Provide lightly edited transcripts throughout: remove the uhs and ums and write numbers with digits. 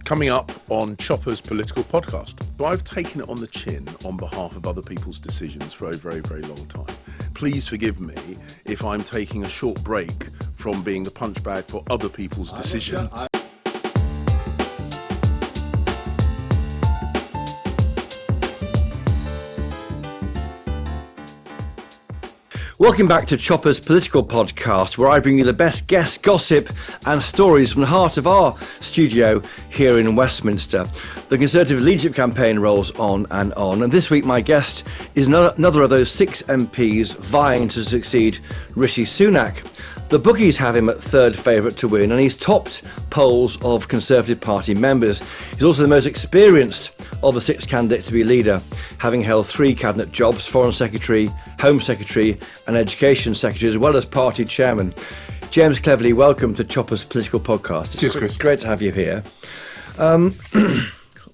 Coming up on Chopper's political podcast. So I've taken it on the chin on behalf of other people's decisions for a very, very long time. Please forgive me if I'm taking a short break from being the punch bag for other people's decisions. Welcome back to Chopper's political podcast, where I bring you the best guest gossip and stories from the heart of our studio here in Westminster. The Conservative leadership campaign rolls on, and this week my guest is another of those 6 MPs vying to succeed Rishi Sunak. The bookies have him at third favourite to win, and he's topped polls of Conservative Party members. He's also the most experienced of the 6 candidates to be leader, having held 3 cabinet jobs: Foreign Secretary, Home Secretary and Education Secretary, as well as party chairman. James Cleverly, welcome to Chopper's political podcast. Cheers, Chris. Great to have you here.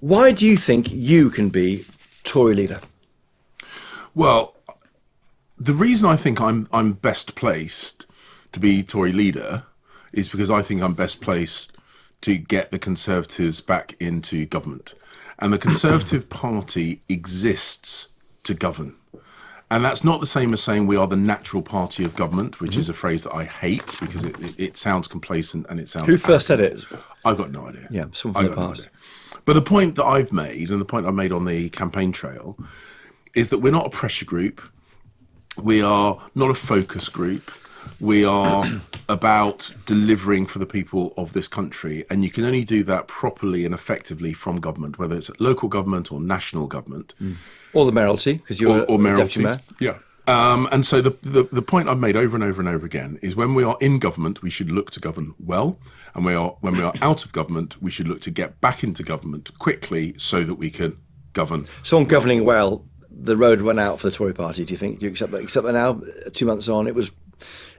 Why do you think you can be Tory leader? Well, the reason I think I'm best placed to be Tory leader is because I think I'm best placed to get the Conservatives back into government. And the Conservative Party exists to govern. And that's not the same as saying we are the natural party of government, which is a phrase that I hate because it sounds complacent and it sounds... Who first said it? I've got no idea. Yeah, someone from the past. But the point that I've made, and the point I made on the campaign trail, is that we're not a pressure group. We are not a focus group. We are about delivering for the people of this country, and you can only do that properly and effectively from government, whether it's local government or national government. Or the mayoralty, because you're or a deputy mayor. Yeah. And so the point I've made over and over and over again is when we are in government, we should look to govern well, and when we are out of government, we should look to get back into government quickly so that we can govern. So on governing well, the road ran out for the Tory party, do you think? Do you accept that now, 2 months on, it was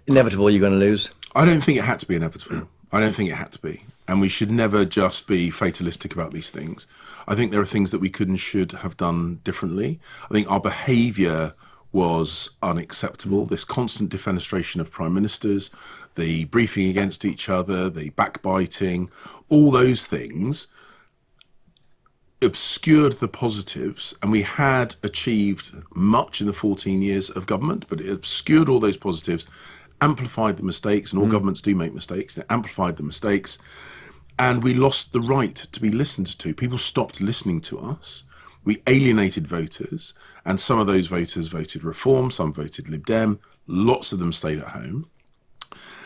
inevitable you're going to lose? I don't think it had to be inevitable. I don't think it had to be. And we should never just be fatalistic about these things. I think there are things that we could and should have done differently. I think our behaviour was unacceptable. This constant defenestration of prime ministers, the briefing against each other, the backbiting, all those things obscured the positives, and we had achieved much in the 14 years of government, but it obscured all those positives, amplified the mistakes, and all governments do make mistakes. It amplified the mistakes, and we lost the right to be listened to. People stopped listening to us. We alienated voters, and some of those voters voted Reform, some voted Lib Dem, lots of them stayed at home.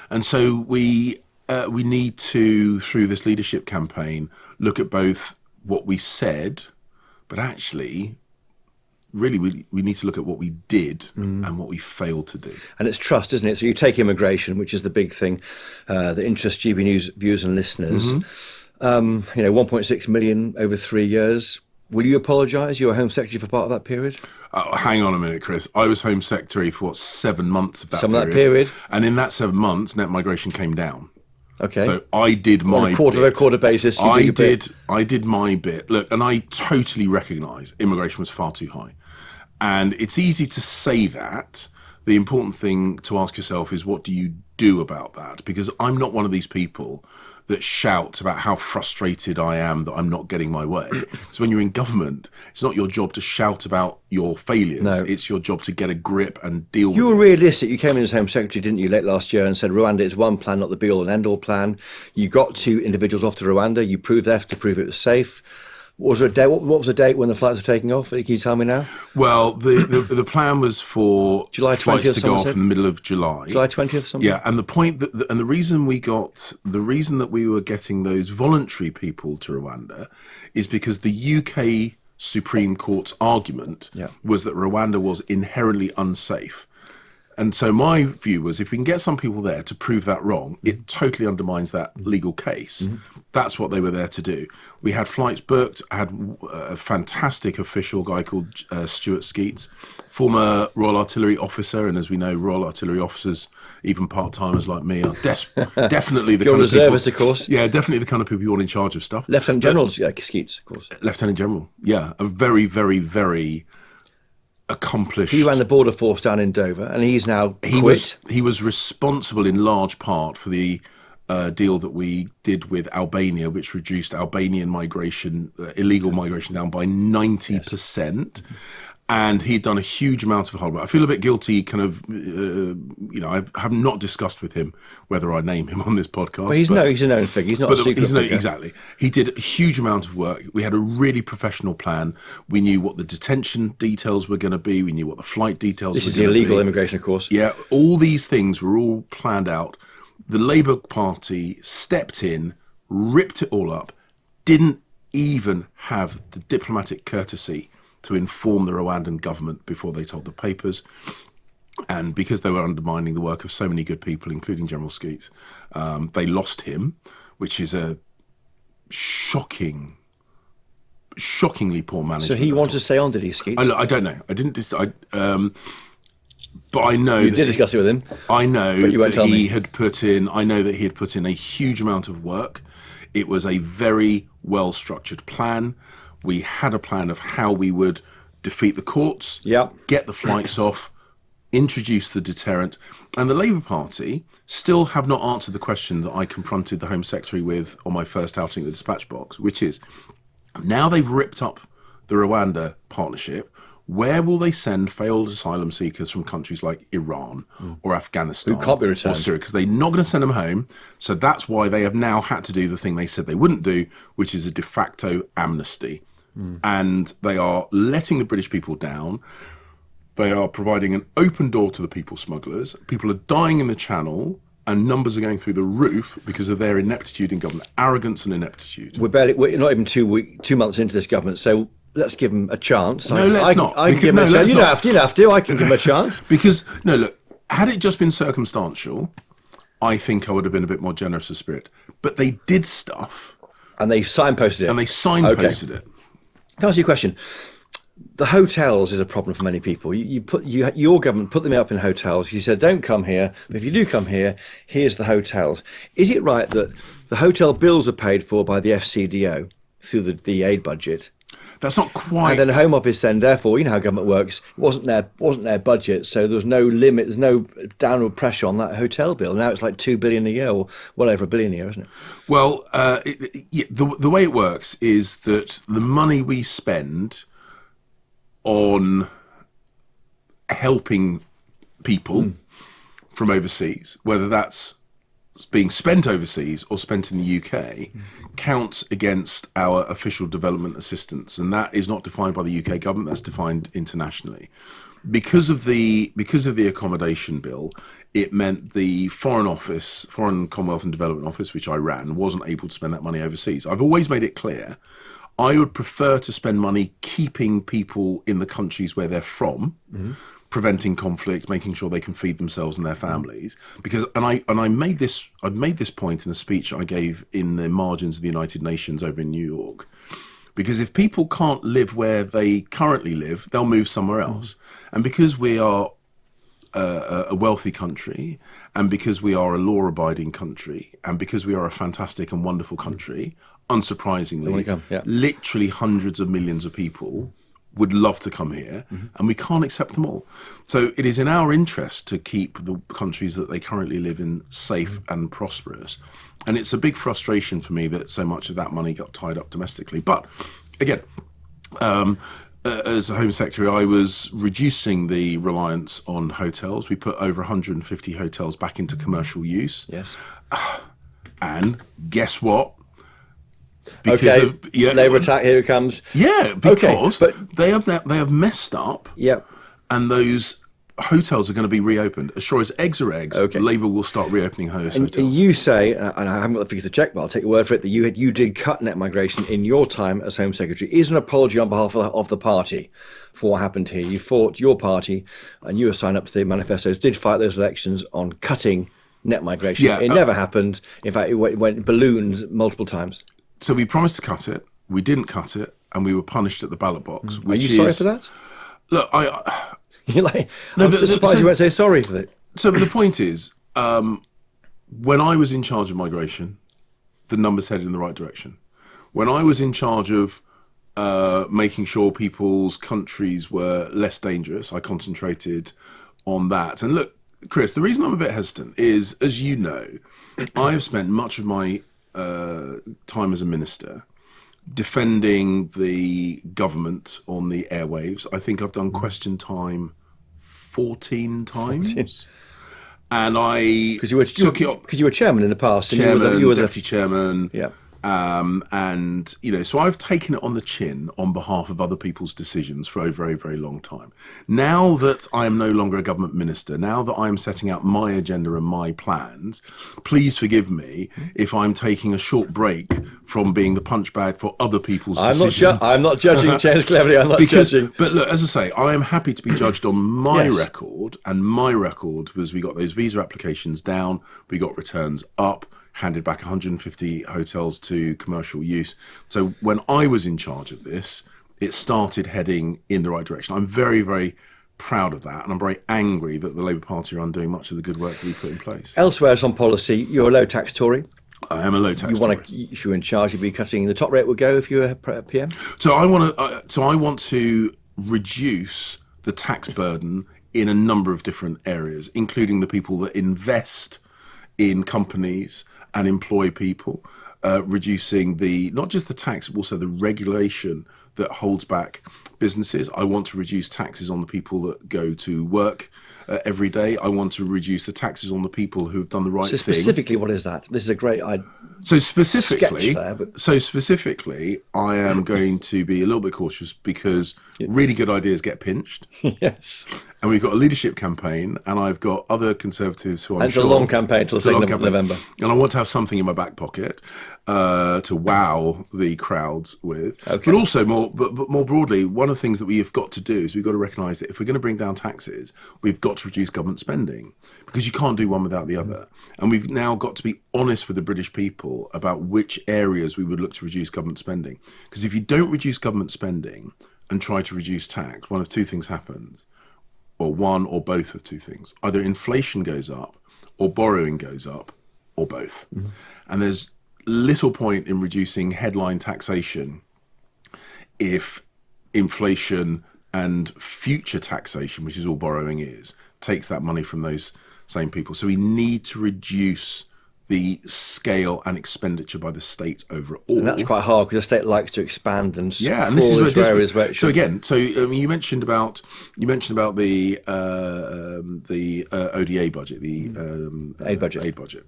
And so we need to, through this leadership campaign, look at both what we said, but actually, really, we need to look at what we did and what we failed to do. And it's trust, isn't it? So you take immigration, which is the big thing that interests GB News viewers and listeners. 1.6 million over 3 years. Will you apologise? You were Home Secretary for part of that period? Hang on a minute, Chris. I was Home Secretary for, 7 months of that period. That period. And in that 7 months, net migration came down. Okay. So I did my on a quarter basis. I did my bit. Look, and I totally recognise immigration was far too high, and it's easy to say that. The important thing to ask yourself is, what do you do about that? Because I'm not one of these people that shout about how frustrated I am that I'm not getting my way. So when you're in government, it's not your job to shout about your failures. No. It's your job to get a grip and deal with it. You were realistic. You came in as Home Secretary, didn't you, late last year, and said Rwanda is one plan, not the be-all and end-all plan. You got 2 individuals off to Rwanda. You proved that to prove it was safe. What was the date when the flights were taking off? Can you tell me now? Well, the plan was for July 20th, flights to go off in the middle of July. July 20th, something? Yeah, and the reason that we were getting those voluntary people to Rwanda is because the UK Supreme Court's argument was that Rwanda was inherently unsafe. And so my view was, if we can get some people there to prove that wrong, it totally undermines that legal case. That's what they were there to do. We had flights booked. I had a fantastic official guy called Stuart Skeets, former Royal Artillery officer. And as we know, Royal Artillery officers, even part-timers like me, are definitely the kind of people... reservist, of course. Yeah, definitely the kind of people you want in charge of stuff. Lieutenant General Skeets, of course. Lieutenant General, yeah. A very, very, very... accomplished. He ran the border force down in Dover, and he's now quit. He was responsible in large part for the deal that we did with Albania, which reduced Albanian migration, illegal migration, down by 90%. And he'd done a huge amount of hard work. I feel a bit guilty, kind of, I have not discussed with him whether I name him on this podcast. Well, he's a known figure. He's not a secret figure. Exactly. He did a huge amount of work. We had a really professional plan. We knew what the detention details were going to be. We knew what the flight details were going to be. This is illegal immigration, of course. Yeah, all these things were all planned out. The Labour Party stepped in, ripped it all up, didn't even have the diplomatic courtesy to inform the Rwandan government before they told the papers. And because they were undermining the work of so many good people, including General Skeets, they lost him, which is a shocking shockingly poor management. So he wanted to stay on, did he, Skeets? I don't know. I didn't. But I know you did discuss it with him. I know but you won't that tell he me. had put in. I know that he had put in a huge amount of work. It was a very well structured plan. We had a plan of how we would defeat the courts, get the flights off, introduce the deterrent, and the Labour Party still have not answered the question that I confronted the Home Secretary with on my first outing at the dispatch box, which is, now they've ripped up the Rwanda partnership, where will they send failed asylum seekers from countries like Iran or Afghanistan who can't be returned, or Syria? Because they're not going to send them home. So that's why they have now had to do the thing they said they wouldn't do, which is a de facto amnesty. And they are letting the British people down. They are providing an open door to the people smugglers. People are dying in the Channel, and numbers are going through the roof because of their ineptitude in government, arrogance and ineptitude. We're not even 2 months into this government, so let's give them a chance. No, let's not. I can give them a chance. You don't have to. I can give them a chance. Because, no, look, had it just been circumstantial, I think I would have been a bit more generous of spirit. But they did stuff. And they signposted it. it. Can I ask you a question? The hotels is a problem for many people. Your government put them up in hotels. You said, don't come here. But if you do come here, here's the hotels. Is it right that the hotel bills are paid for by the FCDO through the aid budget? That's not quite. And then the Home Office then, therefore, you know how government works, it wasn't their budget, so there was no limit, there's no downward pressure on that hotel bill. Now it's like $2 billion a year, or well over $1 billion a year, isn't it? Well, the way it works is that the money we spend on helping people from overseas, whether that's being spent overseas or spent in the UK, counts against our official development assistance, and that is not defined by the UK government. That's defined internationally. Because of the accommodation bill, it meant the Foreign Commonwealth and Development Office, which I ran, wasn't able to spend that money overseas. I've always made it clear I would prefer to spend money keeping people in the countries where they're from, preventing conflict, making sure they can feed themselves and their families. Because I made this point in a speech I gave in the margins of the United Nations over in New York. Because if people can't live where they currently live, they'll move somewhere else. And because we are a wealthy country, and because we are a law-abiding country, and because we are a fantastic and wonderful country, unsurprisingly, literally hundreds of millions of people would love to come here, and we can't accept them all. So it is in our interest to keep the countries that they currently live in safe and prosperous. And it's a big frustration for me that so much of that money got tied up domestically. But again, as a Home Secretary, I was reducing the reliance on hotels. We put over 150 hotels back into commercial use. Yes. And guess what? Because Labour attack, here it comes. Yeah, because they have messed up. Yeah. And those hotels are going to be reopened. As sure as eggs are eggs, Labour will start reopening those hotels. And you say, and I haven't got the figures to check, but I'll take your word for it, that you did cut net migration in your time as Home Secretary. Is an apology on behalf of the party for what happened here. You fought your party, and you were signed up to the manifestos, did fight those elections on cutting net migration. Yeah, it never happened. In fact, it went balloons multiple times. So we promised to cut it, we didn't cut it, and we were punished at the ballot box. Are you sorry for that? Look, You're like, I'm just surprised you won't say sorry for it. So the point is, when I was in charge of migration, the numbers headed in the right direction. When I was in charge of making sure people's countries were less dangerous, I concentrated on that. And look, Chris, the reason I'm a bit hesitant is, as you know, I have spent much of my time as a minister defending the government on the airwaves. I think I've done question time 14 times. And I Because you were chairman in the past. And chairman, you were deputy chairman. Yeah. And, so I've taken it on the chin on behalf of other people's decisions for a very, very long time. Now that I am no longer a government minister, now that I am setting out my agenda and my plans, please forgive me if I'm taking a short break from being the punch bag for other people's decisions. I'm not judging James Cleverly. I'm not judging. But look, as I say, I am happy to be judged on my record. And my record was we got those visa applications down, we got returns up, handed back 150 hotels to commercial use. So when I was in charge of this, it started heading in the right direction. I'm very, very proud of that, and I'm very angry that the Labour Party are undoing much of the good work that we've put in place. Elsewhere on policy, you're a low-tax Tory. I am a low-tax Tory. If you were in charge, you'd be cutting the top rate would go if you were PM? So I want to reduce the tax burden in a number of different areas, including the people that invest in companies and employ people, reducing not just the tax, but also the regulation that holds back businesses. I want to reduce taxes on the people that go to work every day. I want to reduce the taxes on the people who have done the right thing. So specifically, what is that? This is a great So specifically, sketch there, I am going to be a little bit cautious because really good ideas get pinched. Yes. And we've got a leadership campaign, and I've got other Conservatives who I'm sure... And it's a long campaign till the 2nd of November. And I want to have something in my back pocket to wow the crowds with. Okay. But also, more broadly, one of the things that we have got to do is we've got to recognise that if we're going to bring down taxes, we've got to reduce government spending, because you can't do one without the other. And we've now got to be honest with the British people about which areas we would look to reduce government spending. Because if you don't reduce government spending and try to reduce tax, one of two things happens. Or one or both of two things. Either inflation goes up, or borrowing goes up, or both. Mm-hmm. And there's little point in reducing headline taxation if inflation and future taxation, which is all borrowing is, takes that money from those same people. So we need to reduce the scale and expenditure by the state overall. And that's quite hard because the state likes to expand and and this is where areas where it should. So again, you mentioned about the ODA budget, the aid budget.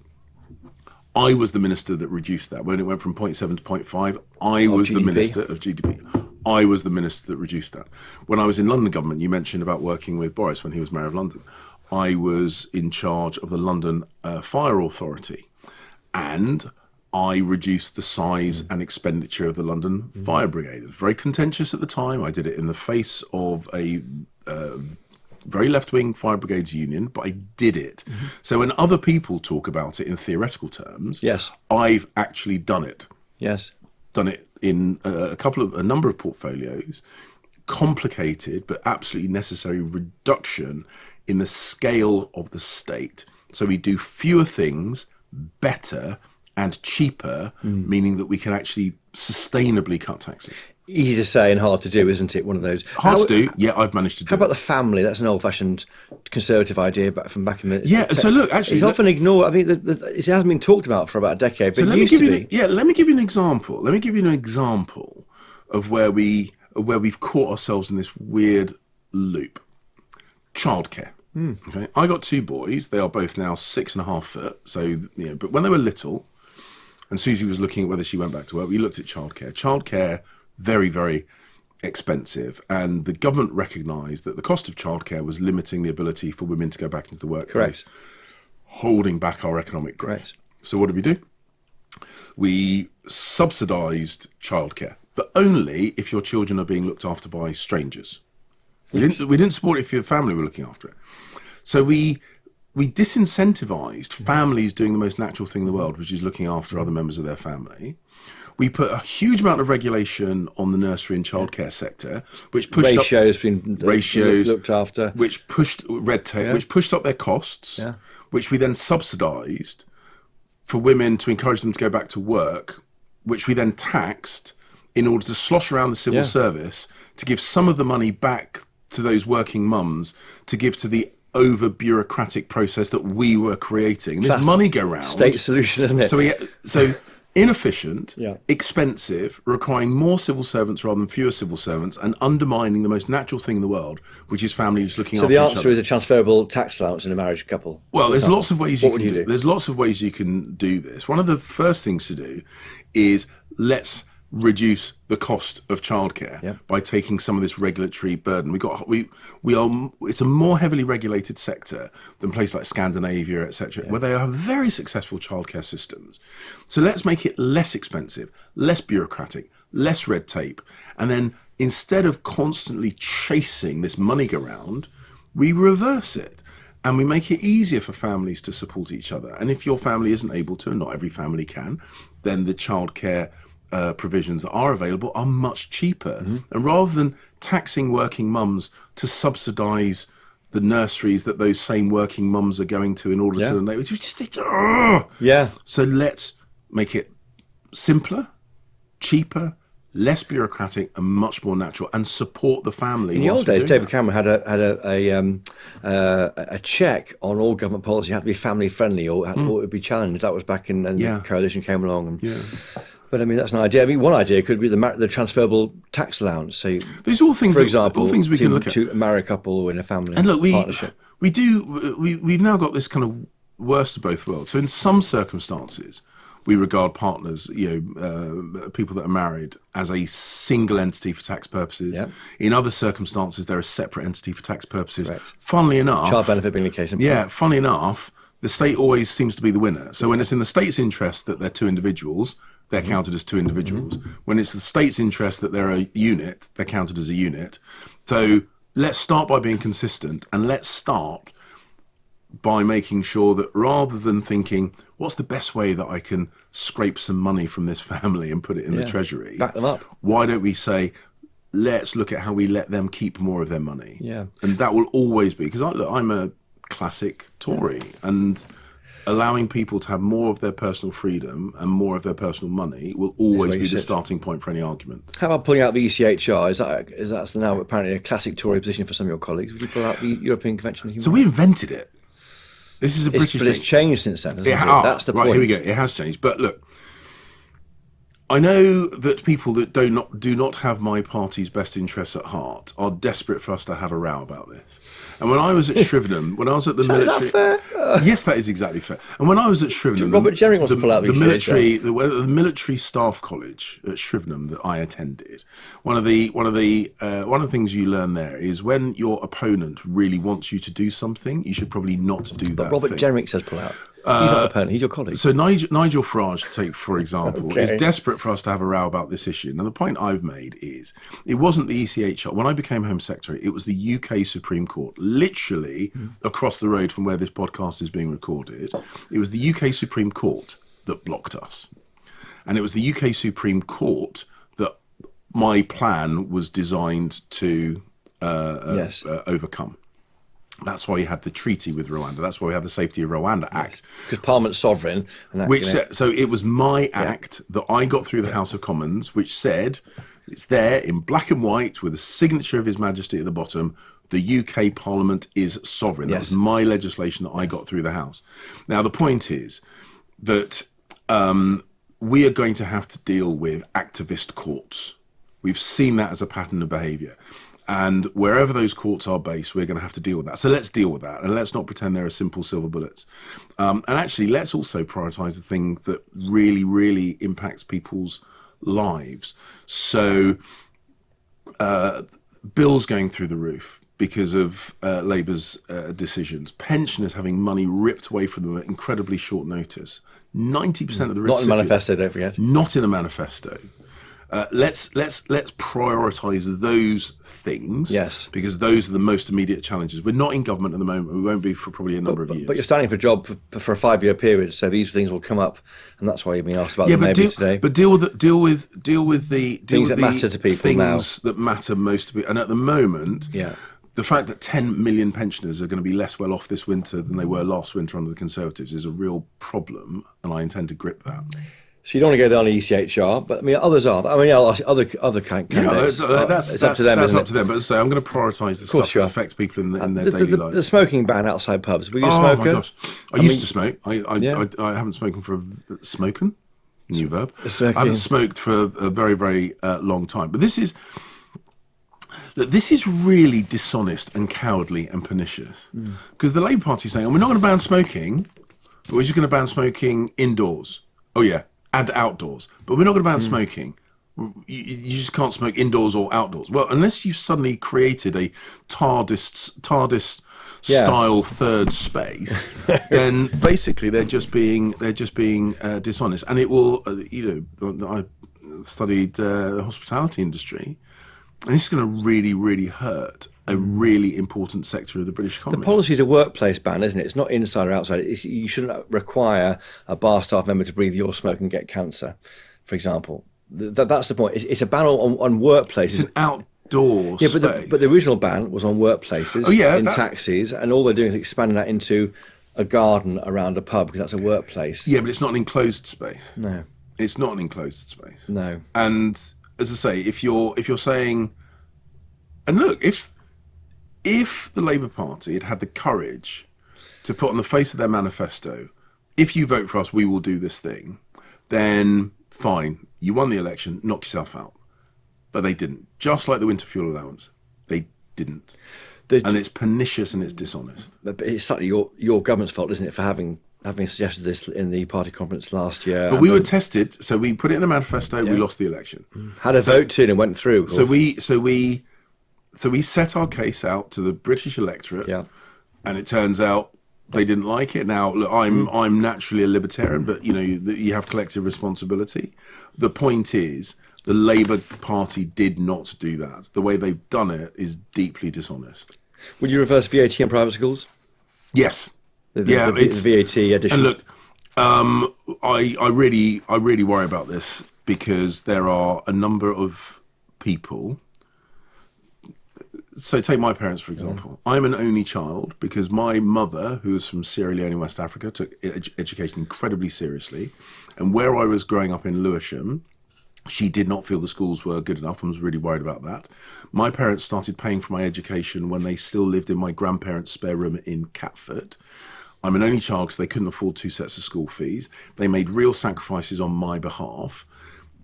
I was the minister that reduced that when it went from 0.7 to 0.5. I was the minister of GDP. I was the minister that reduced that. When I was in London government, you mentioned about working with Boris when he was mayor of London. I was in charge of the London Fire Authority, and I reduced the size and expenditure of the London Fire Brigade. It was very contentious at the time. I did it in the face of a very left-wing fire brigades union, but I did it. Mm-hmm. So when other people talk about it in theoretical terms, yes, I've actually done it. Yes, done it in a number of portfolios. Complicated but absolutely necessary reduction in the scale of the state. So we do fewer things better and cheaper, meaning that we can actually sustainably cut taxes. Easy to say and hard to do, isn't it? One of those. Hard to do, yeah, I've managed to do. How about the family? That's an old-fashioned Conservative idea from back in the... Yeah, so look, actually... It's often ignored. I mean, it hasn't been talked about for about a decade, but it used to be. Let me give you an example. Let me give you an example of where we've caught ourselves in this weird loop. Childcare. Okay, I got two boys. They are both now 6.5 foot. So, but when they were little, and Susie was looking at whether she went back to work, we looked at childcare. Childcare, very, very expensive, and the government recognised that the cost of childcare was limiting the ability for women to go back into the workplace, holding back our economic growth. Correct. So what did we do? We subsidised childcare, but only if your children are being looked after by strangers. We didn't support it if your family were looking after it. So we disincentivised families doing the most natural thing in the world, which is looking after other members of their family. We put a huge amount of regulation on the nursery and childcare sector, which pushed ratios looked after, which pushed red tape, which pushed up their costs, which we then subsidised for women to encourage them to go back to work, which we then taxed in order to slosh around the civil service to give some of the money back to those working mums to give to the over bureaucratic process that we were creating. And this money go round. State solution, isn't it? So inefficient, Yeah. expensive, requiring more civil servants rather than fewer civil servants, and undermining the most natural thing in the world, which is families looking after each other. So the answer is a transferable tax allowance in a marriage couple. Well, there's lots of ways you can do. There's lots of ways you can do this. One of the first things to do is let's reduce the cost of childcare by taking some of this regulatory burden. It's a more heavily regulated sector than places like Scandinavia, etc., where they have very successful childcare systems. So let's make it less expensive, less bureaucratic, less red tape, and then instead of constantly chasing this money around, we reverse it. And we make it easier for families to support each other. And if your family isn't able to, and not every family can, then the childcare provisions that are available are much cheaper. And rather than taxing working mums to subsidise the nurseries that those same working mums are going to in order to... So let's make it simpler, cheaper, less bureaucratic and much more natural, and support the family. In the old days, David Cameron had a check on all government policy. It had to be family friendly or it would be challenged. That was back in, and the coalition came along. But I mean, that's an idea. I mean, one idea could be the transferable tax allowance. So these are all things, for example, all things we can look at. To marry a couple in a family and look, partnership. We've now got this kind of worst of both worlds. So in some circumstances, we regard partners, people that are married, as a single entity for tax purposes. In other circumstances, they're a separate entity for tax purposes. Funnily enough, child benefit being the case. Funnily enough, the state always seems to be the winner. So when it's in the state's interest that they're two individuals, they're counted as two individuals. When it's the state's interest that they're a unit, they're counted as a unit. So let's start by being consistent, and let's start by making sure that rather than thinking, what's the best way that I can scrape some money from this family and put it in the treasury? Back them up. Why don't we say, let's look at how we let them keep more of their money? And that will always be, because I'm a classic Tory, and allowing people to have more of their personal freedom and more of their personal money will always be the starting point for any argument. How about pulling out the ECHR? Is that now apparently a classic Tory position for some of your colleagues? Would you pull out the European Convention on Human Rights? So we invented it. This is a British thing. But it's changed since then, hasn't it? That's the point. Right, here we go. It has changed. But look, I know that people that do not have my party's best interests at heart are desperate for us to have a row about this. And when I was at Shrivenham, when I was at the military... Is that fair? Yes, that is exactly fair. And when I was at Shrivenham... Robert Jerring wants to pull out the military staff college at Shrivenham that I attended, one of the things you learn there is when your opponent really wants you to do something, you should probably not do that. But Robert Jerring says pull out. He's not a opponent, he's your colleague. So Nigel Farage, for example, is desperate for us to have a row about this issue. Now, the point I've made is it wasn't the ECHR. When I became Home Secretary, it was the UK Supreme Court, literally across the road from where this podcast is being recorded. It was the UK Supreme Court that blocked us. And it was the UK Supreme Court that my plan was designed to overcome. That's why you had the treaty with Rwanda. That's why we had the Safety of Rwanda Act. Because Parliament's sovereign. And so it was my act that I got through the House of Commons, which said, it's there in black and white with a signature of His Majesty at the bottom, the UK Parliament is sovereign. That was my legislation that I got through the House. Now, the point is that we are going to have to deal with activist courts. We've seen that as a pattern of behaviour. And wherever those courts are based, we're going to have to deal with that. So let's deal with that. And let's not pretend there are simple silver bullets. And actually, let's also prioritise the thing that really, really impacts people's lives. So bills going through the roof because of Labour's decisions. Pensioners having money ripped away from them at incredibly short notice. 90% of the not in the manifesto, don't forget. Not in a manifesto. Let's prioritise those things, because those are the most immediate challenges. We're not in government at the moment. We won't be for probably a number of years. But you're standing for a job for a 5-year period, so these things will come up, and that's why you've been asked about them maybe today. But deal with the things that matter to people things that matter most to people. And at the moment, the fact that 10 million pensioners are going to be less well off this winter than they were last winter under the Conservatives is a real problem, and I intend to grip that. So you don't want to go down the ECHR, but I mean others are. I mean, other candidates. That's up to them. That's Isn't up to them. But as I say, I'm going to prioritise the stuff that affects people in their daily life. The smoking ban outside pubs. Were you a Oh smoker? my gosh! I used to smoke. I haven't spoken for smoken. New verb. I haven't smoked for a very, very long time. But this is really dishonest and cowardly and pernicious. Because the Labour Party is saying, we're not going to ban smoking, but we're just going to ban smoking indoors. Oh yeah, and outdoors. But we're not going to ban smoking. You just can't smoke indoors or outdoors. Well, unless you've suddenly created a TARDIS style third space, then basically they're just being dishonest. And it will, I studied the hospitality industry, and this is going to really, really hurt a really important sector of the British economy. The policy is a workplace ban, isn't it? It's not inside or outside. You shouldn't require a bar staff member to breathe your smoke and get cancer, for example. That's the point. It's a ban on workplaces. It's an outdoor space. But the original ban was on workplaces, in taxis, and all they're doing is expanding that into a garden around a pub, because that's a workplace. Yeah, but it's not an enclosed space. No. It's not an enclosed space. No. And as I say, if you're saying, and look, if the Labour Party had the courage to put on the face of their manifesto, if you vote for us, we will do this thing, then fine, you won the election, knock yourself out. But they didn't. Just like the winter fuel allowance, they didn't. And it's pernicious and it's dishonest. But it's slightly your government's fault, isn't it, for having suggested this in the party conference last year. But we were tested, so we put it in the manifesto, we lost the election. Had a vote in and went through. So we set our case out to the British electorate, and it turns out they didn't like it. Now, look, I'm naturally a libertarian, but you have collective responsibility. The point is, the Labour Party did not do that. The way they've done it is deeply dishonest. Would you reverse VAT in private schools? Yes. The VAT addition. And look, I really worry about this, because there are a number of people. So take my parents, for example. I'm an only child because my mother, who was from Sierra Leone, West Africa, took education incredibly seriously. And where I was growing up in Lewisham, she did not feel the schools were good enough and was really worried about that. My parents started paying for my education when they still lived in my grandparents' spare room in Catford. I'm an only child because they couldn't afford 2 sets of school fees. They made real sacrifices on my behalf.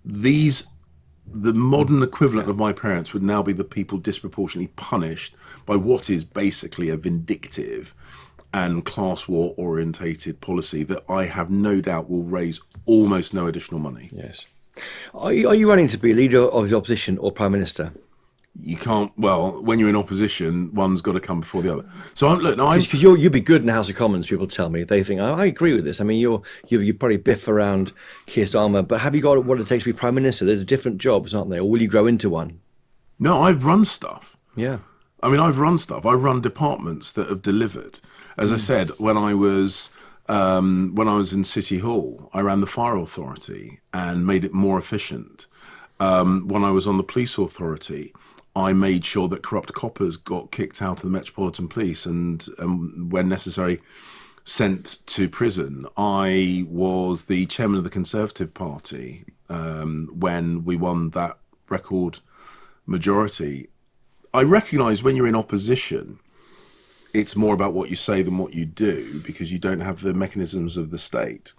The modern equivalent of my parents would now be the people disproportionately punished by what is basically a vindictive and class war orientated policy that I have no doubt will raise almost no additional money. Yes. Are you running to be leader of the opposition or prime minister? You can't. Well, when you're in opposition, one's got to come before the other. So because you'd be good in the House of Commons. People tell me they think I agree with this. I mean, you probably biff around Keir Starmer, but have you got what it takes to be prime minister? There's different jobs, aren't there? Or will you grow into one? No, I've run stuff. Yeah. I mean, I've run stuff. I've run departments that have delivered. As I said, when I was in City Hall, I ran the Fire Authority and made it more efficient. When I was on the Police Authority, I made sure that corrupt coppers got kicked out of the Metropolitan Police and when necessary, sent to prison. I was the chairman of the Conservative Party when we won that record majority. I recognise when you're in opposition, it's more about what you say than what you do, because you don't have the mechanisms of the state.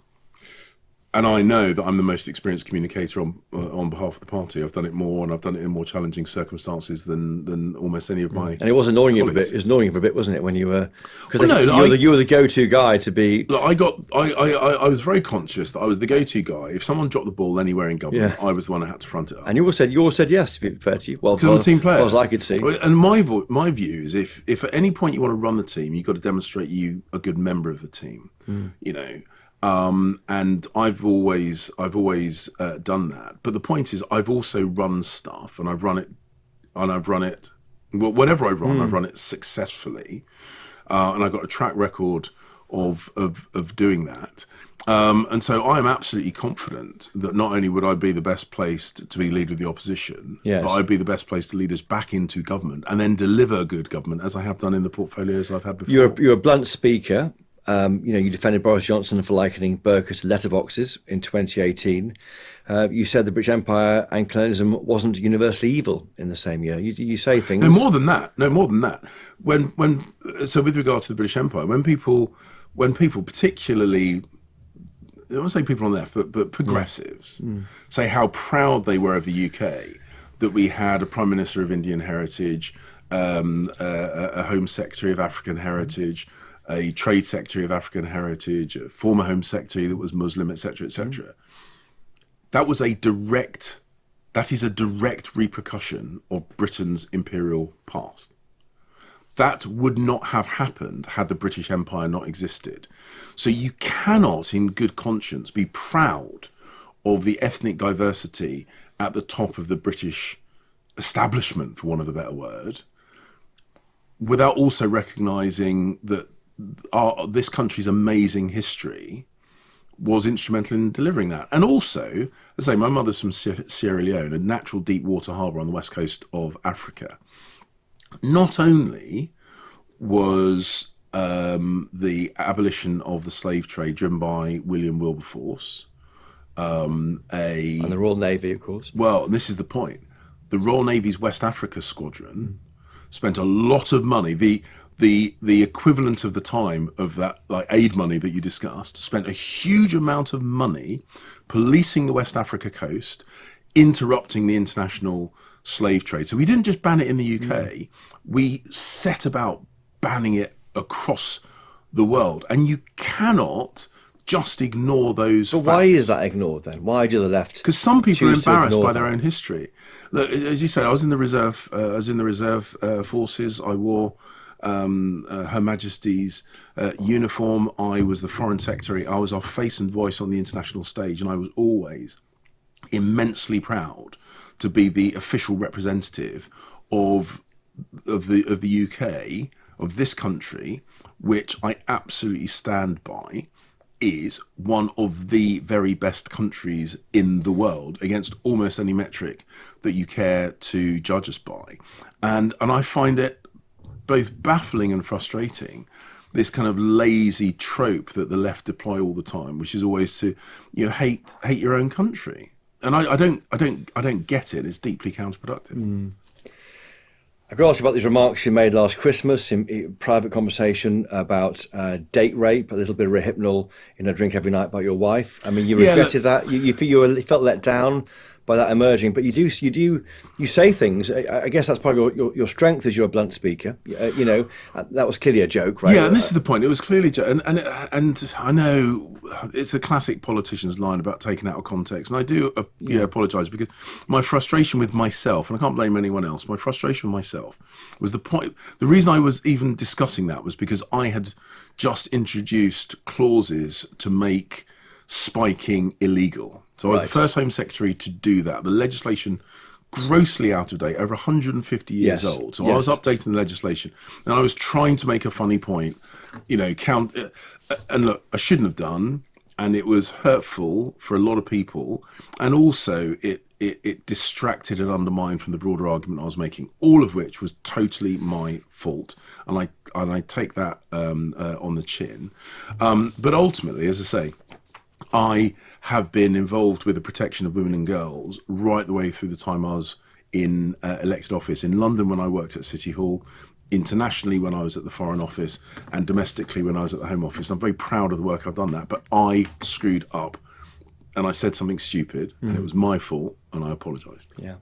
And I know that I'm the most experienced communicator on behalf of the party. I've done it more, and I've done it in more challenging circumstances than almost any of my. And it was annoying you for a bit. It was annoying you for a bit, wasn't it, when you were? Because you were the go-to guy to be. Look, I was very conscious that I was the go-to guy. If someone dropped the ball anywhere in government, I was the one who had to front it up. And you all said yes, to be fair to you. Well, because I'm a team player, as far as I could see. And my view is, if at any point you want to run the team, you've got to demonstrate you a good member of the team. You know. And I've always done that. But the point is, I've also run stuff, and I've run it. Well, whatever I run, I've run it successfully, and I've got a track record of doing that. And so I'm absolutely confident that not only would I be the best placed to be leader of the opposition, but I'd be the best placed to lead us back into government and then deliver good government, as I have done in the portfolios I've had before. You're a blunt speaker. You defended Boris Johnson for likening burqas to letterboxes in 2018. You said the British Empire and colonialism wasn't universally evil in the same year. You say things. No more than that. So with regard to the British Empire, when people particularly, I don't want to say people on the left, but progressives, say how proud they were of the UK, that we had a Prime Minister of Indian heritage, a Home Secretary of African heritage, a Trade Secretary of African heritage, a former Home Secretary that was Muslim, etc., etc. That is a direct repercussion of Britain's imperial past. That would not have happened had the British Empire not existed. So you cannot, in good conscience, be proud of the ethnic diversity at the top of the British establishment, for want of a better word, without also recognising that this country's amazing history was instrumental in delivering that. And also, as I say, my mother's from Sierra Leone, a natural deep water harbour on the west coast of Africa. Not only was the abolition of the slave trade driven by William Wilberforce, and the Royal Navy, of course. Well, this is the point. The Royal Navy's West Africa Squadron spent a lot of money. The equivalent of the time of that aid money that you discussed, spent a huge amount of money policing the West Africa coast, interrupting the international slave trade. So we didn't just ban it in the UK, we set about banning it across the world. And you cannot just ignore those facts. Why is that ignored then? Why do the left? Because some people are embarrassed by their own history. Look, as you said, I was in the reserve. Forces. I wore Her Majesty's uniform. I was the Foreign Secretary. I was our face and voice on the international stage, and I was always immensely proud to be the official representative of the UK, of this country, which I absolutely stand by, is one of the very best countries in the world against almost any metric that you care to judge us by. And I find it both baffling and frustrating, this kind of lazy trope that the left deploy all the time, which is always to hate your own country. And I don't get it. It's deeply counterproductive. I got asked about these remarks you made last Christmas in private conversation about date rape, a little bit of rehypnol in a drink every night by your wife. I mean, you regretted that. You felt let down by that emerging, but you say things. I guess that's part of your strength as you're a blunt speaker. That was clearly a joke, right? Yeah, and this is the point. It was clearly a joke, and I know it's a classic politician's line about taking out of context, and I do apologise, because my frustration with myself, and I can't blame anyone else, my frustration with myself was the point. The reason I was even discussing that was because I had just introduced clauses to make spiking illegal. So I was the first Home Secretary to do that. The legislation, grossly out of date, over 150 years old. So I was updating the legislation, and I was trying to make a funny point, and look, I shouldn't have done, and it was hurtful for a lot of people, and also it distracted and undermined from the broader argument I was making, all of which was totally my fault, and I take that on the chin. But ultimately, as I say, I have been involved with the protection of women and girls right the way through the time I was in elected office. In London when I worked at City Hall, internationally when I was at the Foreign Office, and domestically when I was at the Home Office. I'm very proud of the work I've done that, but I screwed up and I said something stupid and it was my fault, and I apologised. Yeah.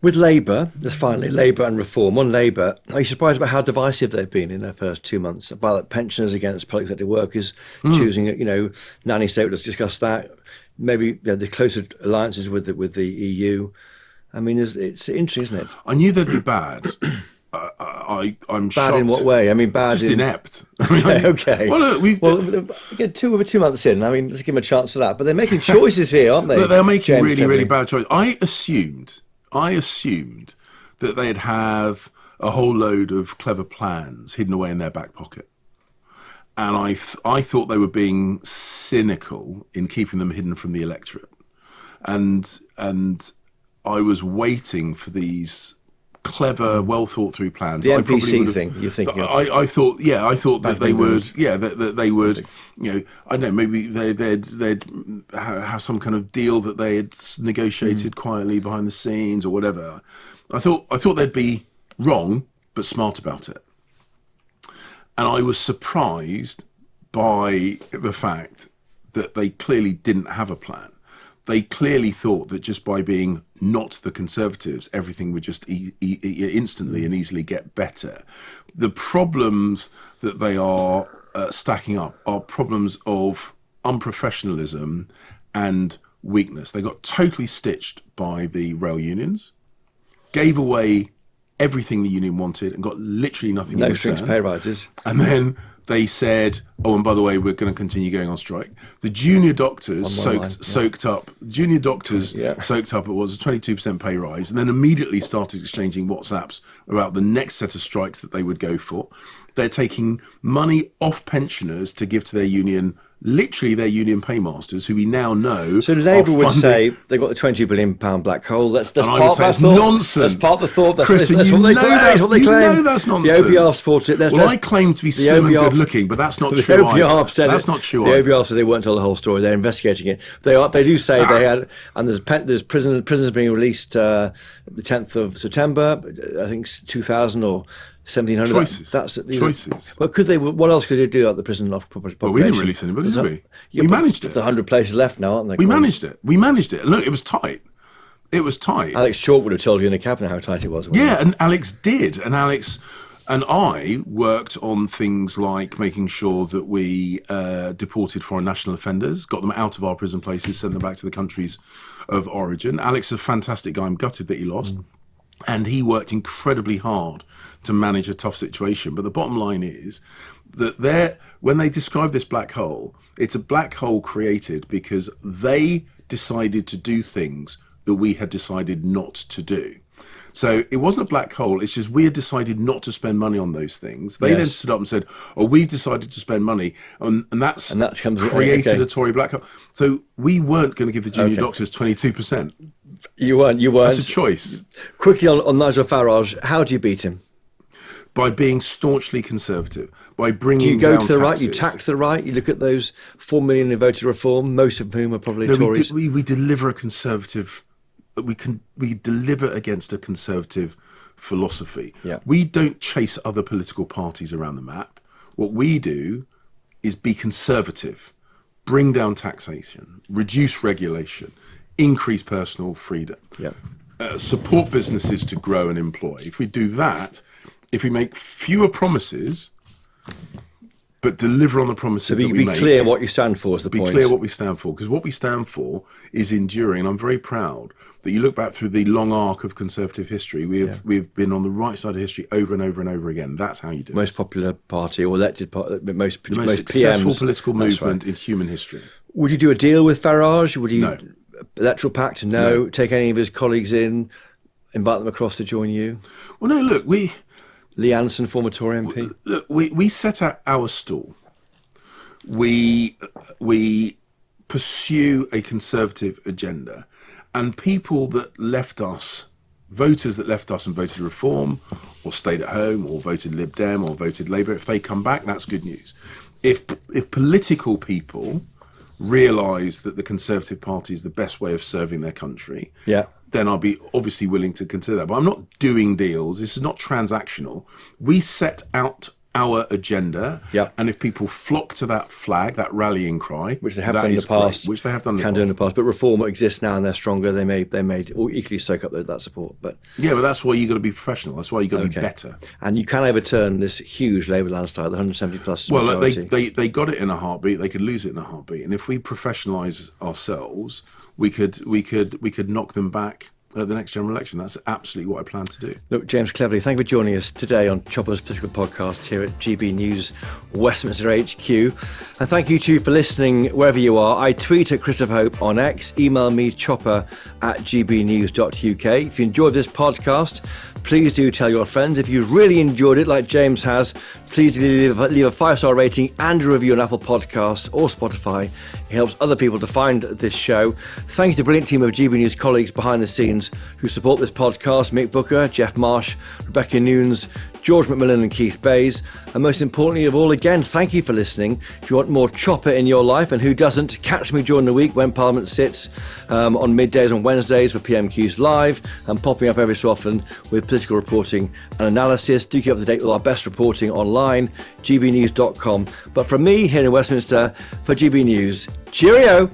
With Labour, just finally, Labour and Reform. On Labour, are you surprised about how divisive they've been in their first 2 months? About pensioners against public sector workers, choosing, nanny state, let's discuss that. Maybe the closer alliances with the EU. I mean, it's interesting, isn't it? I knew they'd be bad. I'm shocked. Bad in what way? I mean, bad just inept. I mean, okay. Well, look, get 2 months in. I mean, let's give them a chance for that. But they're making choices here, aren't they? But they're making really bad choices. I assumed that they'd have a whole load of clever plans hidden away in their back pocket. And I thought they were being cynical in keeping them hidden from the electorate. And I was waiting for these clever, well thought through plans. The NPC thing you're thinking of. I thought that they would, that they would, I don't know, maybe they'd have some kind of deal that they had negotiated quietly behind the scenes or whatever. I thought they'd be wrong but smart about it, and I was surprised by the fact that they clearly didn't have a plan. They clearly thought that just by being not the Conservatives, everything would just instantly and easily get better. The problems that they are stacking up are problems of unprofessionalism and weakness. They got totally stitched by the rail unions, gave away everything the union wanted and got literally nothing in return. No strings pay rises. And then they said, oh, and by the way, we're going to continue going on strike. The junior doctors soaked up. Junior doctors soaked up. It was a 22% pay rise, and then immediately started exchanging WhatsApps about the next set of strikes that they would go for. They're taking money off pensioners to give to their union, literally their union paymasters, who we now know. So Labour would say they've got the £20 billion black hole. That's part of that thought. Nonsense. That's part of the thought. That's, Chris, that's what they claim. That's what they claim. You know that's nonsense. The OBR supports it. I claim to be slim and good looking, but that's not true. That's not true. The OBR said they weren't told the whole story. They're investigating it. They do say they had, and there's prisoners being released the 10th of September, I think 2000 or 1700. Choices. That's choices. Well, could they? What else could they do at the prison of population? Well, we didn't release anybody, did we? We managed it. There's 100 places left now, aren't there? We managed it. We managed it. Look, it was tight. It was tight. Alex Chalk would have told you in the cabinet how tight it was. Yeah, and Alex did. And Alex and I worked on things like making sure that we deported foreign national offenders, got them out of our prison places, sent them back to the countries of origin. Alex is a fantastic guy. I'm gutted that he lost. And he worked incredibly hard to manage a tough situation. But the bottom line is that when they describe this black hole, it's a black hole created because they decided to do things that we had decided not to do. So it wasn't a black hole, it's just we had decided not to spend money on those things. They then stood up and said, oh, we've decided to spend money, and that created a Tory black hole. So we weren't going to give the junior doctors 22%. You weren't. That's a choice. Quickly on Nigel Farage, how do you beat him? By being staunchly Conservative, by bringing down taxes. Do you go to the taxes. right, you tax the right, you look at those 4 million who voted reform, most of whom are probably Tories? We deliver a Conservative... We deliver against a Conservative philosophy. Yeah. We don't chase other political parties around the map. What we do is be Conservative, bring down taxation, reduce regulation, increase personal freedom, support businesses to grow and employ. If we do that, if we make fewer promises but deliver on the promises that we make. Be clear what you stand for is the point. Be clear what we stand for, because what we stand for is enduring. And I'm very proud that you look back through the long arc of Conservative history, we've been on the right side of history over and over and over again. That's how you do it. Most popular party or elected party, most successful PMs. Political movement in human history. Would you do a deal with Farage? Would you? No. Electoral pact? No. Take any of his colleagues in, invite them across to join you? Well, no, look, Lee Anderson, former Tory MP. Look, we set out our stall. We pursue a Conservative agenda, and people that left us, voters that left us and voted Reform, or stayed at home, or voted Lib Dem, or voted Labour, if they come back, that's good news. If political people realise that the Conservative Party is the best way of serving their country, then I'll be obviously willing to consider that. But I'm not doing deals. This is not transactional. We set out our agenda, and if people flock to that flag, that rallying cry, which they have done in the past, which they have done in the past, but Reform exists now and they're stronger. They may equally soak up that support. But but that's why you got to be professional. That's why you got to be better. And you can overturn this huge Labour landslide, the 170 plus. Well, they got it in a heartbeat. They could lose it in a heartbeat. And if we professionalise ourselves, we could knock them back at the next general election. That's absolutely what I plan to do. Look, James Cleverly, thank you for joining us today on Chopper's Political Podcast here at GB News Westminster HQ. And thank you too for listening wherever you are. I tweet at Christopher Hope on X. Email me chopper@gbnews.uk. If you enjoyed this podcast, please do tell your friends. If you really enjoyed it, like James has, please leave a 5-star rating and a review on Apple Podcasts or Spotify. It helps other people to find this show. Thank you to the brilliant team of GB News colleagues behind the scenes names who support this podcast: Mick Booker, Jeff Marsh, Rebecca Nunes, George McMillan and Keith Bays. And most importantly of all, again, thank you for listening. If you want more chopper in your life, and who doesn't, catch me during the week when Parliament sits on middays on Wednesdays for PMQs Live, and popping up every so often with political reporting and analysis. Do keep up to date with our best reporting online, gbnews.com. But from me here in Westminster, for GB News, cheerio!